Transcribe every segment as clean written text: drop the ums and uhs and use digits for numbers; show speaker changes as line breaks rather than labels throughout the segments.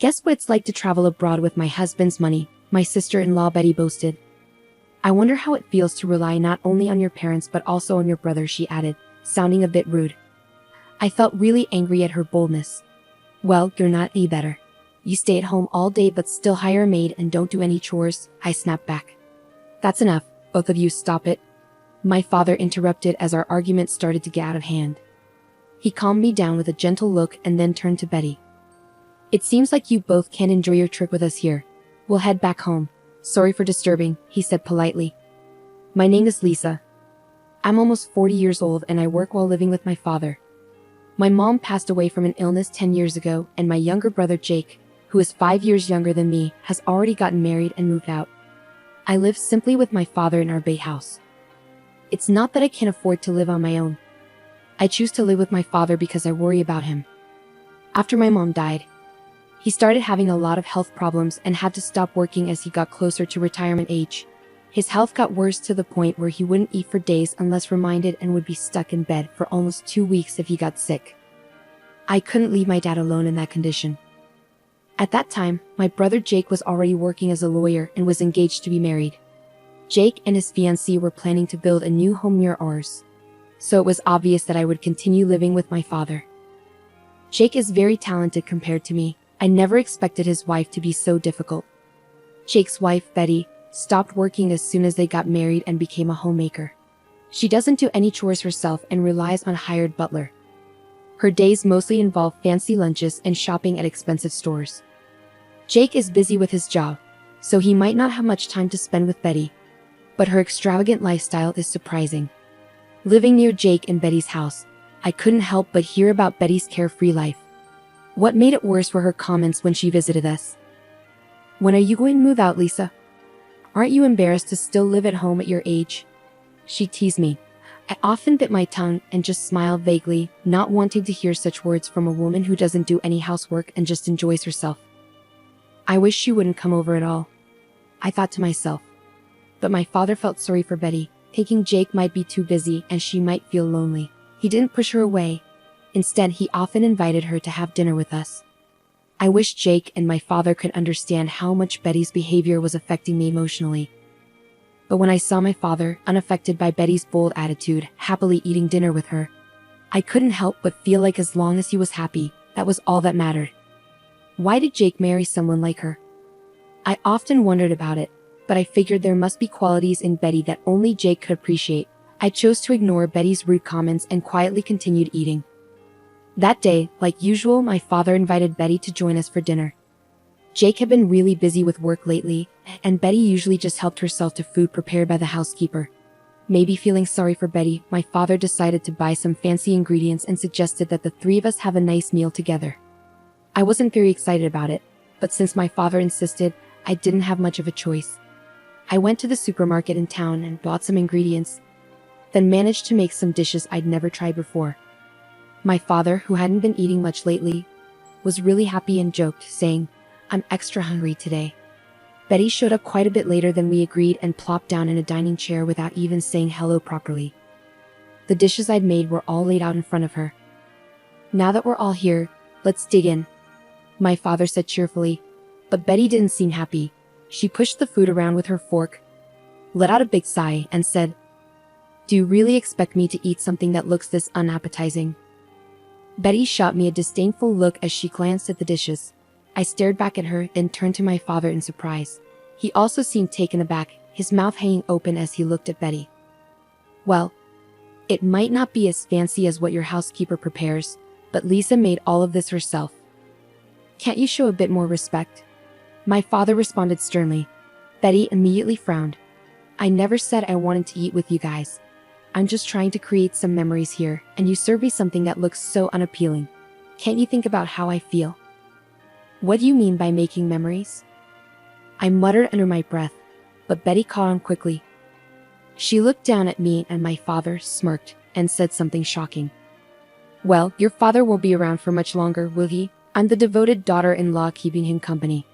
Guess what it's like to travel abroad with my husband's money, my sister-in-law Betty boasted. I wonder how it feels to rely not only on your parents but also on your brother, she added, sounding a bit rude. I felt really angry at her boldness. Well, you're not any better. You stay at home all day but still hire a maid and don't do any chores, I snapped back. That's enough, both of you stop it. My father interrupted as our argument started to get out of hand. He calmed me down with a gentle look and then turned to Betty. It seems like you both can't enjoy your trip with us here. We'll head back home. Sorry for disturbing, he said politely. My name is Lisa. I'm almost 40 years old and I work while living with my father. My mom passed away from an illness 10 years ago, and my younger brother Jake, who is 5 years younger than me, has already gotten married and moved out. I live simply with my father in our Bay house. It's not that I can't afford to live on my own. I choose to live with my father because I worry about him. After my mom died, he started having a lot of health problems and had to stop working as he got closer to retirement age. His health got worse to the point where he wouldn't eat for days unless reminded and would be stuck in bed for almost 2 weeks if he got sick. I couldn't leave my dad alone in that condition. At that time, my brother Jake was already working as a lawyer and was engaged to be married. Jake and his fiancée were planning to build a new home near ours, so it was obvious that I would continue living with my father. Jake is very talented compared to me. I never expected his wife to be so difficult. Jake's wife, Betty, stopped working as soon as they got married and became a homemaker. She doesn't do any chores herself and relies on a hired butler. Her days mostly involve fancy lunches and shopping at expensive stores. Jake is busy with his job, so he might not have much time to spend with Betty, but her extravagant lifestyle is surprising. Living near Jake and Betty's house, I couldn't help but hear about Betty's carefree life. What made it worse were her comments when she visited us. When are you going to move out, Lisa? Aren't you embarrassed to still live at home at your age? She teased me. I often bit my tongue and just smiled vaguely, not wanting to hear such words from a woman who doesn't do any housework and just enjoys herself. I wish she wouldn't come over at all, I thought to myself. But my father felt sorry for Betty, thinking Jake might be too busy and she might feel lonely. He didn't push her away. Instead, he often invited her to have dinner with us. I wish Jake and my father could understand how much Betty's behavior was affecting me emotionally. But when I saw my father, unaffected by Betty's bold attitude, happily eating dinner with her, I couldn't help but feel like as long as he was happy, that was all that mattered. Why did Jake marry someone like her? I often wondered about it, but I figured there must be qualities in Betty that only Jake could appreciate. I chose to ignore Betty's rude comments and quietly continued eating. That day, like usual, my father invited Betty to join us for dinner. Jake had been really busy with work lately, and Betty usually just helped herself to food prepared by the housekeeper. Maybe feeling sorry for Betty, my father decided to buy some fancy ingredients and suggested that the three of us have a nice meal together. I wasn't very excited about it, but since my father insisted, I didn't have much of a choice. I went to the supermarket in town and bought some ingredients, then managed to make some dishes I'd never tried before. My father, who hadn't been eating much lately, was really happy and joked, saying, "I'm extra hungry today." Betty showed up quite a bit later than we agreed and plopped down in a dining chair without even saying hello properly. The dishes I'd made were all laid out in front of her. "Now that we're all here, let's dig in," my father said cheerfully, but Betty didn't seem happy. She pushed the food around with her fork, let out a big sigh, and said, "Do you really expect me to eat something that looks this unappetizing?" Betty shot me a disdainful look as she glanced at the dishes. I stared back at her, then turned to my father in surprise. He also seemed taken aback, his mouth hanging open as he looked at Betty. "Well, it might not be as fancy as what your housekeeper prepares, but Lisa made all of this herself. Can't you show a bit more respect?" My father responded sternly. Betty immediately frowned. "I never said I wanted to eat with you guys. I'm just trying to create some memories here, and you serve me something that looks so unappealing. Can't you think about how I feel?" "What do you mean by making memories?" I muttered under my breath, but Betty caught on quickly. She looked down at me and my father, smirked, and said something shocking. "Well, your father won't be around for much longer, will he? I'm the devoted daughter-in-law keeping him company."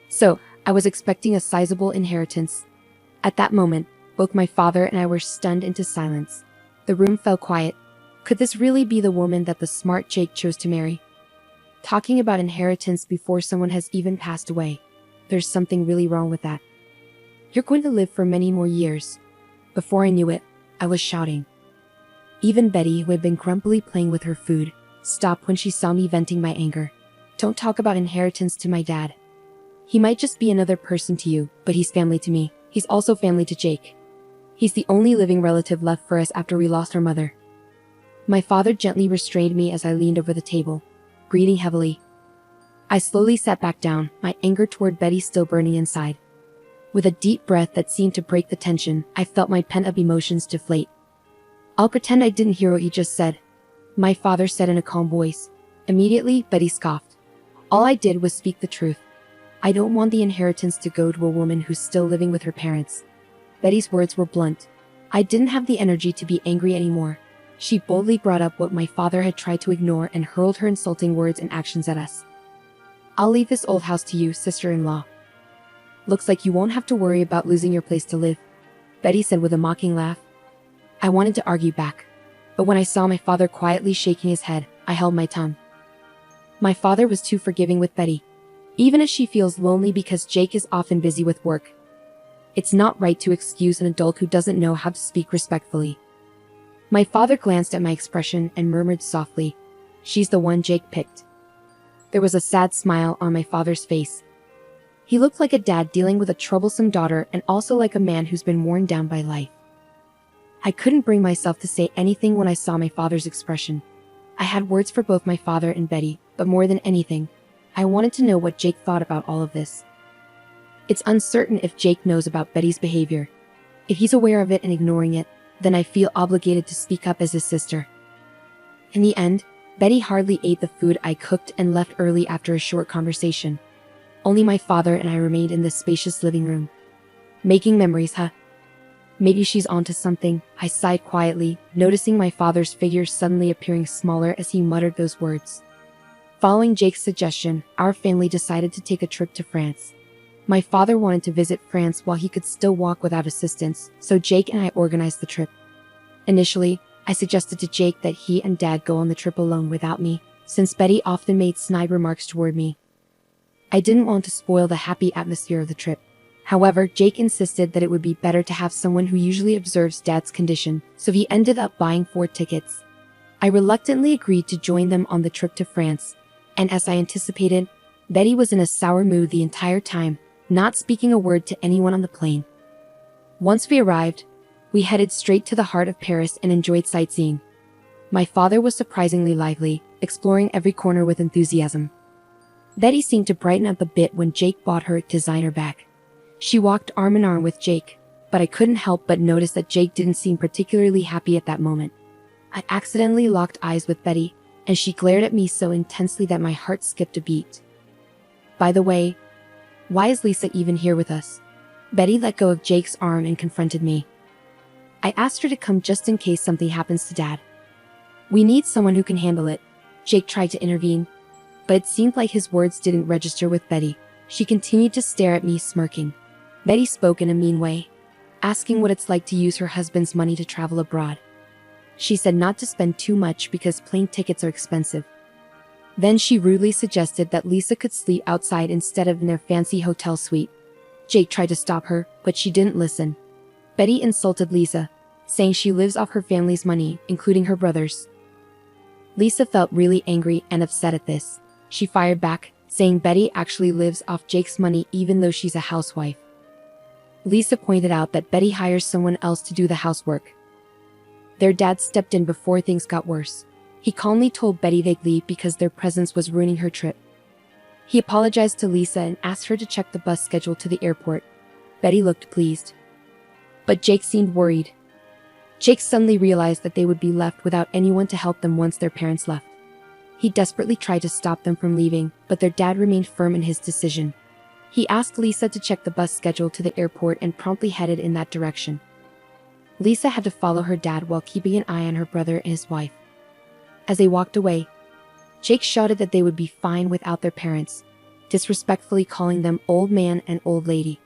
So, I was expecting a sizable inheritance. At that moment, both my father and I were stunned into silence. The room fell quiet. Could this really be the woman that the smart Jake chose to marry? Talking about inheritance before someone has even passed away. There's something really wrong with that. You're going to live for many more years. Before I knew it, I was shouting. Even Betty, who had been grumpily playing with her food, stopped when she saw me venting my anger. Don't talk about inheritance to my dad. He might just be another person to you, but he's family to me. He's also family to Jake. He's the only living relative left for us after we lost our mother. My father gently restrained me as I leaned over the table, breathing heavily. I slowly sat back down, my anger toward Betty still burning inside. With a deep breath that seemed to break the tension, I felt my pent-up emotions deflate. I'll pretend I didn't hear what you just said, my father said in a calm voice. Immediately, Betty scoffed. All I did was speak the truth. I don't want the inheritance to go to a woman who's still living with her parents. Betty's words were blunt. I didn't have the energy to be angry anymore. She boldly brought up what my father had tried to ignore and hurled her insulting words and actions at us. I'll leave this old house to you, sister-in-law. Looks like you won't have to worry about losing your place to live, Betty said with a mocking laugh. I wanted to argue back, but when I saw my father quietly shaking his head, I held my tongue. My father was too forgiving with Betty, even as she feels lonely because Jake is often busy with work. It's not right to excuse an adult who doesn't know how to speak respectfully. My father glanced at my expression and murmured softly, "She's the one Jake picked." There was a sad smile on my father's face. He looked like a dad dealing with a troublesome daughter and also like a man who's been worn down by life. I couldn't bring myself to say anything when I saw my father's expression. I had words for both my father and Betty, but more than anything, I wanted to know what Jake thought about all of this. It's uncertain if Jake knows about Betty's behavior. If he's aware of it and ignoring it, then I feel obligated to speak up as his sister. In the end, Betty hardly ate the food I cooked and left early after a short conversation. Only my father and I remained in the spacious living room. Making memories, huh? Maybe she's onto something, I sighed quietly, noticing my father's figure suddenly appearing smaller as he muttered those words. Following Jake's suggestion, our family decided to take a trip to France. My father wanted to visit France while he could still walk without assistance, so Jake and I organized the trip. Initially, I suggested to Jake that he and Dad go on the trip alone without me, since Betty often made snide remarks toward me. I didn't want to spoil the happy atmosphere of the trip. However, Jake insisted that it would be better to have someone who usually observes Dad's condition, so he ended up buying 4 tickets. I reluctantly agreed to join them on the trip to France, and as I anticipated, Betty was in a sour mood the entire time, not speaking a word to anyone on the plane. Once we arrived, we headed straight to the heart of Paris and enjoyed sightseeing. My father was surprisingly lively, exploring every corner with enthusiasm. Betty seemed to brighten up a bit when Jake bought her a designer bag. She walked arm in arm with Jake, but I couldn't help but notice that Jake didn't seem particularly happy at that moment. I accidentally locked eyes with Betty, and she glared at me so intensely that my heart skipped a beat. By the way, why is Lisa even here with us? Betty let go of Jake's arm and confronted me. I asked her to come just in case something happens to Dad. We need someone who can handle it. Jake tried to intervene, but it seemed like his words didn't register with Betty. She continued to stare at me, smirking. Betty spoke in a mean way, asking what it's like to use her husband's money to travel abroad. She said not to spend too much because plane tickets are expensive. Then she rudely suggested that Lisa could sleep outside instead of in their fancy hotel suite. Jake tried to stop her, but she didn't listen. Betty insulted Lisa, saying she lives off her family's money, including her brother's. Lisa felt really angry and upset at this. She fired back, saying Betty actually lives off Jake's money even though she's a housewife. Lisa pointed out that Betty hires someone else to do the housework. Their dad stepped in before things got worse. He calmly told Betty they'd leave because their presence was ruining her trip. He apologized to Lisa and asked her to check the bus schedule to the airport. Betty looked pleased, but Jake seemed worried. Jake suddenly realized that they would be left without anyone to help them once their parents left. He desperately tried to stop them from leaving, but their dad remained firm in his decision. He asked Lisa to check the bus schedule to the airport and promptly headed in that direction. Lisa had to follow her dad while keeping an eye on her brother and his wife. As they walked away, Jake shouted that they would be fine without their parents, disrespectfully calling them old man and old lady.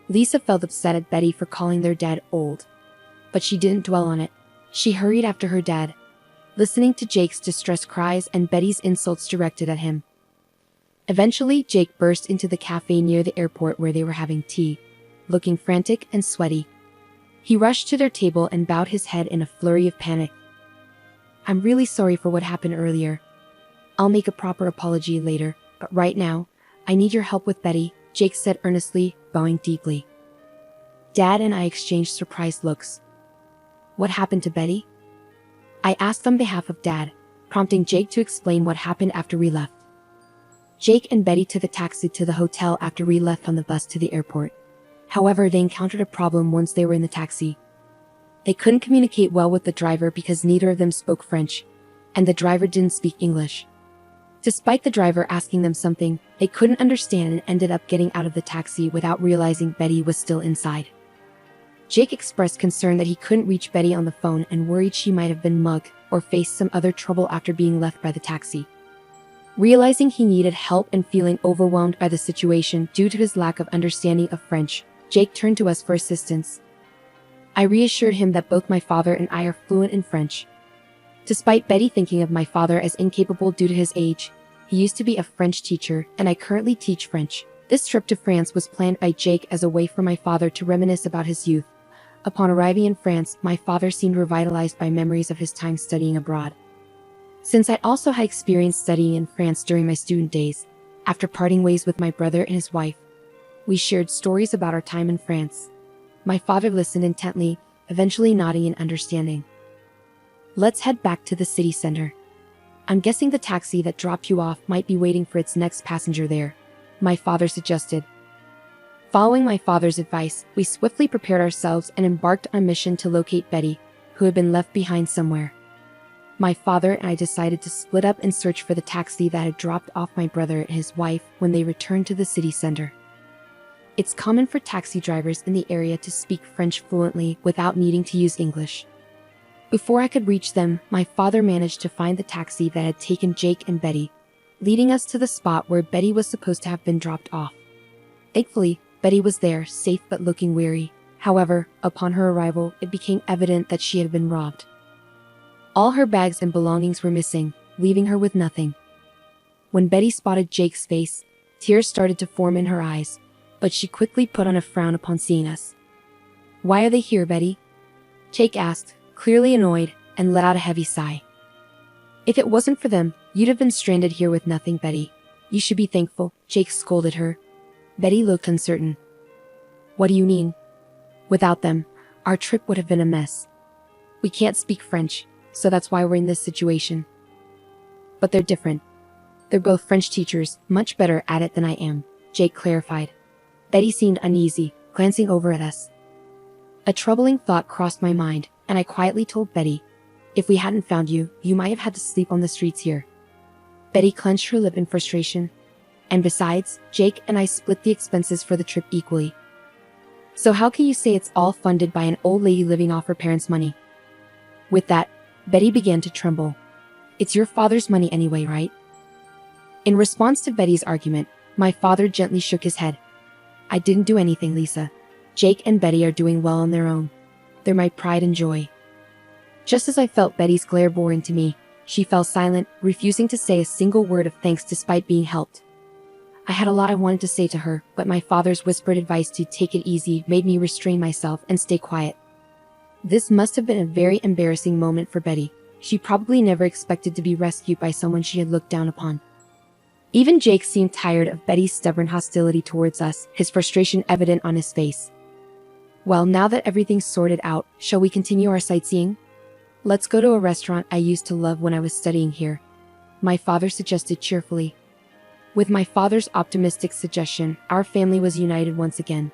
Lisa felt upset at Betty for calling their dad old, but she didn't dwell on it. She hurried after her dad, listening to Jake's distressed cries and Betty's insults directed at him. Eventually, Jake burst into the cafe near the airport where they were having tea, looking frantic and sweaty. He rushed to their table and bowed his head in a flurry of panic. "I'm really sorry for what happened earlier. I'll make a proper apology later, but right now, I need your help with Betty," Jake said earnestly, bowing deeply. Dad and I exchanged surprised looks. "What happened to Betty?" I asked on behalf of Dad, prompting Jake to explain what happened after we left. Jake and Betty took a taxi to the hotel after we left on the bus to the airport. However, they encountered a problem once they were in the taxi. They couldn't communicate well with the driver because neither of them spoke French, and the driver didn't speak English. Despite the driver asking them something, they couldn't understand and ended up getting out of the taxi without realizing Betty was still inside. Jake expressed concern that he couldn't reach Betty on the phone and worried she might have been mugged or faced some other trouble after being left by the taxi. Realizing he needed help and feeling overwhelmed by the situation due to his lack of understanding of French, Jake turned to us for assistance. I reassured him that both my father and I are fluent in French. Despite Betty thinking of my father as incapable due to his age, he used to be a French teacher and I currently teach French. This trip to France was planned by Jake as a way for my father to reminisce about his youth. Upon arriving in France, my father seemed revitalized by memories of his time studying abroad. Since I also had experience studying in France during my student days, after parting ways with my brother and his wife, we shared stories about our time in France. My father listened intently, eventually nodding in understanding. "Let's head back to the city center. I'm guessing the taxi that dropped you off might be waiting for its next passenger there," my father suggested. Following my father's advice, we swiftly prepared ourselves and embarked on a mission to locate Betty, who had been left behind somewhere. My father and I decided to split up and search for the taxi that had dropped off my brother and his wife when they returned to the city center. It's common for taxi drivers in the area to speak French fluently without needing to use English. Before I could reach them, my father managed to find the taxi that had taken Jake and Betty, leading us to the spot where Betty was supposed to have been dropped off. Thankfully, Betty was there, safe but looking weary. However, upon her arrival, it became evident that she had been robbed. All her bags and belongings were missing, leaving her with nothing. When Betty spotted Jake's face, tears started to form in her eyes, but she quickly put on a frown upon seeing us. "Why are they here, Betty?" Jake asked, clearly annoyed, and let out a heavy sigh. "If it wasn't for them, you'd have been stranded here with nothing, Betty. You should be thankful," Jake scolded her. Betty looked uncertain. "What do you mean?" "Without them, our trip would have been a mess. We can't speak French, so that's why we're in this situation. But they're different. They're both French teachers, much better at it than I am," Jake clarified. Betty seemed uneasy, glancing over at us. A troubling thought crossed my mind, and I quietly told Betty, "If we hadn't found you, you might have had to sleep on the streets here." Betty clenched her lip in frustration. "And besides, Jake and I split the expenses for the trip equally. So how can you say it's all funded by an old lady living off her parents' money?" With that, Betty began to tremble. "It's your father's money anyway, right?" In response to Betty's argument, my father gently shook his head. "I didn't do anything, Lisa. Jake and Betty are doing well on their own. They're my pride and joy." Just as I felt Betty's glare bore into me, she fell silent, refusing to say a single word of thanks despite being helped. I had a lot I wanted to say to her, but my father's whispered advice to take it easy made me restrain myself and stay quiet. This must have been a very embarrassing moment for Betty. She probably never expected to be rescued by someone she had looked down upon. Even Jake seemed tired of Betty's stubborn hostility towards us, his frustration evident on his face. "Well, now that everything's sorted out, shall we continue our sightseeing? Let's go to a restaurant I used to love when I was studying here," my father suggested cheerfully. With my father's optimistic suggestion, our family was united once again.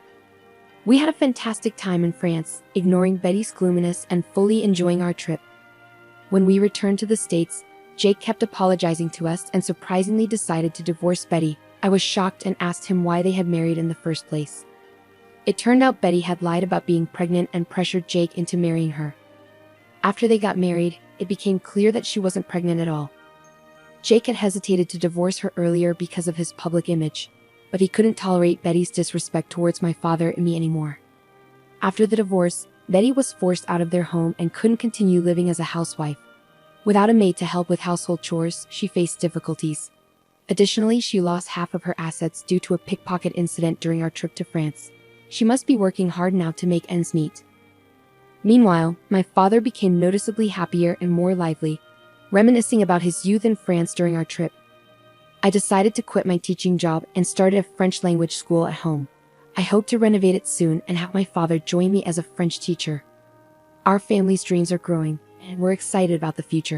We had a fantastic time in France, ignoring Betty's gloominess and fully enjoying our trip. When we returned to the States, Jake kept apologizing to us and surprisingly decided to divorce Betty. I was shocked and asked him why they had married in the first place. It turned out Betty had lied about being pregnant and pressured Jake into marrying her. After they got married, it became clear that she wasn't pregnant at all. Jake had hesitated to divorce her earlier because of his public image, but he couldn't tolerate Betty's disrespect towards my father and me anymore. After the divorce, Betty was forced out of their home and couldn't continue living as a housewife. Without a maid to help with household chores, she faced difficulties. Additionally, she lost half of her assets due to a pickpocket incident during our trip to France. She must be working hard now to make ends meet. Meanwhile, my father became noticeably happier and more lively, reminiscing about his youth in France during our trip. I decided to quit my teaching job and started a French language school at home. I hope to renovate it soon and have my father join me as a French teacher. Our family's dreams are growing, and we're excited about the future.